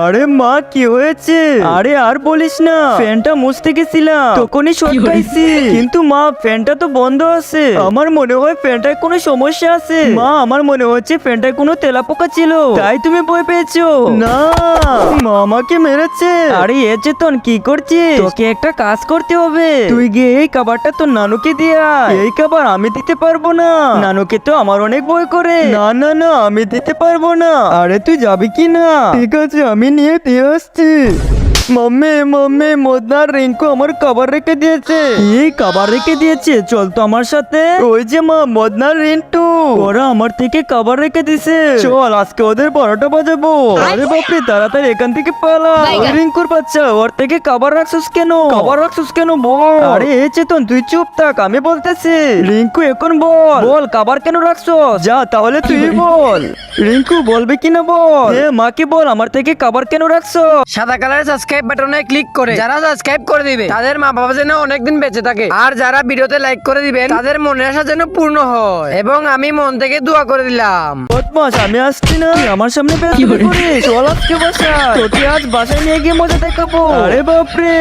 আরে মা কি হয়েছে? আরে আর বলিস না, ফ্যানটা মুছতে গেছিলাম তখনই শর্ট খাইছি। কিন্তু মা ফ্যানটা তো বন্ধ আছে। আমার মনে হয় ফ্যানটায় কোনো সমস্যা আছে। মা আমার মনে হচ্ছে ফ্যানটায় কোনো তেলাপোকা ছিল, তাই তুমি ভয় পেয়েছো। না, মা আমাকে মেরেছে। আরে এ চেতন কি করছিস? তোকে একটা কাজ করতে হবে। তুই গিয়ে এই খাবারটা তোর নানুকে দিয়ে আয়। এই খাবার আমি দিতে পারবো না, নানুকে তো আমার অনেক ভয় করে। না না না, আমি দিতে পারবো না। আরে তুই যাবি কি না? ঠিক আছে আমি নিয়ে দিয়ে আসছি। মাম্মি মাম্মি, মদনার রিঙ্কু আমার খাবার রেখে দিয়েছে। এই খাবার রেখে দিয়েছে? চল তো আমার সাথে। ওই যে মা, মদনার রিন্টু ওরা আমার থেকে খাবার রেখে দিছে। চল আজকে ওদের পরোটা বাজাবো। আরে বাপরে, তাড়াতাড়ি এখান থেকে পালা। ওই রিঙ্কুর বাচ্চা, ওর থেকে খাবার রাখছিস কেন? খাবার রাখছিস কেন বল। আরে এই চেতন তুই চুপ থাক, আমি বলতেছি। রিঙ্কু এখন বল, বল খাবার কেন রাখছো? যা তাহলে তুই বল। রিঙ্কু বলবে কিনা বল। মাকে বল আমার থেকে খাবার কেন রাখছো। সাদা কালারের সাবস্ক্রাইব বাটনে ক্লিক করে যারা সাবস্ক্রাইব করে দিবে তাদের মা বাবা যেন অনেকদিন বেঁচে থাকে, আর যারা ভিডিওতে লাইক করে দিবেন তাদের মনের আশা যেন পূর্ণ হয়। এবং আমি মন থেকে দোয়া করে দিলাম। বদমাস, আমি আসছি না, তুই আমার সামনে বের করে চল আজকে বাসা। তোকে আজ বাসায় নিয়ে গিয়ে মজা দেখাবো। আরে বাপরে।